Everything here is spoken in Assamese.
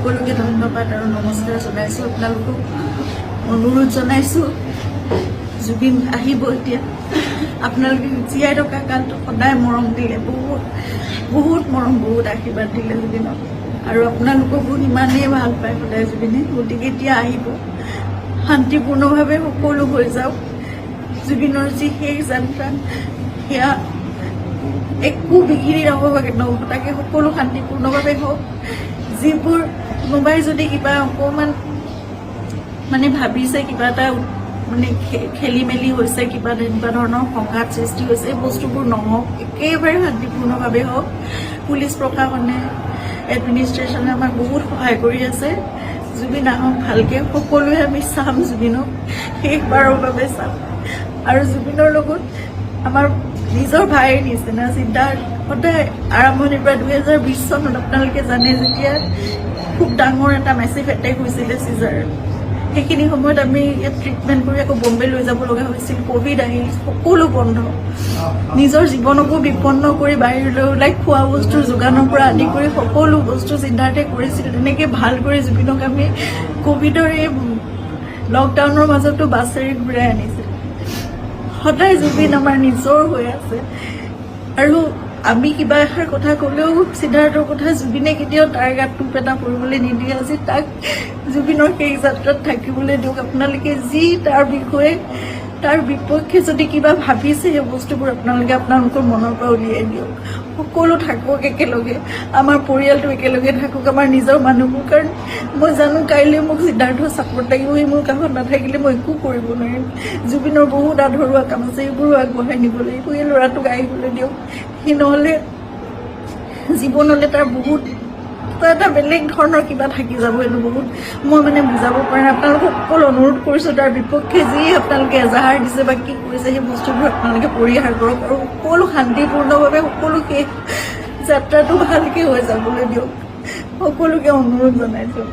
সকলোকে ধন্যবাদ আৰু নমস্কাৰ জনাইছোঁ। আপোনালোকক অনুৰোধ জনাইছোঁ, জুবিন আহিব এতিয়া। আপোনালোকে জীয়াই থকা কালটো সদায় মৰম দিলে, বহুত বহুত মৰম, বহুত আশীৰ্বাদ দিলে জুবিনক, আৰু আপোনালোককো ইমানেই ভাল পায় সদায় জুবিনে। গতিকে এতিয়া আহিব, শান্তিপূৰ্ণভাৱে সকলো হৈ যাওক। জুবিনৰ যি শেষ যাত্ৰা, সেয়া একো বিঘিনি নঘটাকে সকলো শান্তিপূৰ্ণভাৱে হওক। যিবোৰ কোনোবাই যদি কিবা অকণমান মানে ভাবিছে, কিবা এটা মানে খেলি মেলি হৈছে, কিবা তেনেকুৱা ধৰণৰ সংঘাত সৃষ্টি হৈছে, এই বস্তুবোৰ নহওক, একেবাৰে শান্তিপূৰ্ণভাৱে হওক। পুলিচ প্ৰশাসনে, এডমিনিষ্ট্ৰেশ্যনে আমাক বহুত সহায় কৰি আছে। জুবিন আহক ভালকৈ, সকলোৱে আমি চাম জুবিনক, শেষবাৰৰ বাবে চাম। আৰু জুবিনৰ লগত আমাৰ নিজৰ ভাইৰ নিচিনা চিন্তা সদায় আৰম্ভণিৰ পৰা 2020 চনত আপোনালোকে জানে, যেতিয়া খুব ডাঙৰ এটা মেচিভ এটেক হৈছিলে চিজাৰ, সেইখিনি সময়ত আমি ইয়াত ট্ৰিটমেণ্ট কৰি আকৌ বম্বে লৈ যাব লগা হৈছিল। ক'ভিড আহিল, সকলো বন্ধ, নিজৰ জীৱনকো বিপন্ন কৰি বাহিৰলৈ ওলাই খোৱা বস্তুৰ যোগানৰ পৰা আদি কৰি সকলো বস্তু চিন্তাতে কৰিছিল। তেনেকৈ ভাল কৰি জুবিনক আমি ক'ভিডৰ এই লকডাউনৰ মাজতো বাছেৰে ঘূৰাই আনিছিল। সদায় জুবিন আমাৰ নিজৰ হৈ আছে। আৰু আমি কিবা এষাৰ কথা ক'লেও সিদ্ধাৰ্থৰ কথা জুবিনে কেতিয়াও তাৰ গাত টোপ এটা পৰিবলৈ নিদিয়ে। আজি তাক জুবিনৰ সেই যাত্ৰাত থাকিবলৈ দিয়ক। আপোনালোকে যি তাৰ বিষয়ে, তাৰ বিপক্ষে যদি কিবা ভাবিছে, সেই বস্তুবোৰ আপোনালোকে আপোনালোকৰ মনৰ পৰা উলিয়াই দিয়ক। সকলো থাকক একেলগে, আমাৰ পৰিয়ালটো একেলগে থাকক, আমাৰ নিজৰ মানুহবোৰ। কাৰণ মই জানো কাইলৈ মোক সিদ্ধাৰ্থৰ ছাপোৰ্ট লাগিব, সি মোৰ কাষত নাথাকিলে মই একো কৰিব নোৱাৰিম। জুবিনৰ বহুত আধৰুৱা কাম আছে, সেইবোৰো আগবঢ়াই নিব লাগিব। এই ল'ৰাটোক আহিবলৈ দিয়ক। সি নহ'লে জীৱনলৈ তাৰ বহুত এটা বেলেগ ধৰণৰ কিবা থাকি যাব। এইটো বহুত মই মানে বুজাব পৰা নাই। আপোনালোকক সকলো অনুৰোধ কৰিছোঁ, তাৰ বিপক্ষে যি আপোনালোকে এজাহাৰ দিছে বা কি কৰিছে, সেই বস্তুবোৰ আপোনালোকে পৰিহাৰ কৰক আৰু সকলো শান্তিপূৰ্ণভাৱে সকলো শেষ যাত্ৰাটো ভালকৈ হৈ যাবলৈ দিয়ক। সকলোকে অনুৰোধ জনাইছোঁ।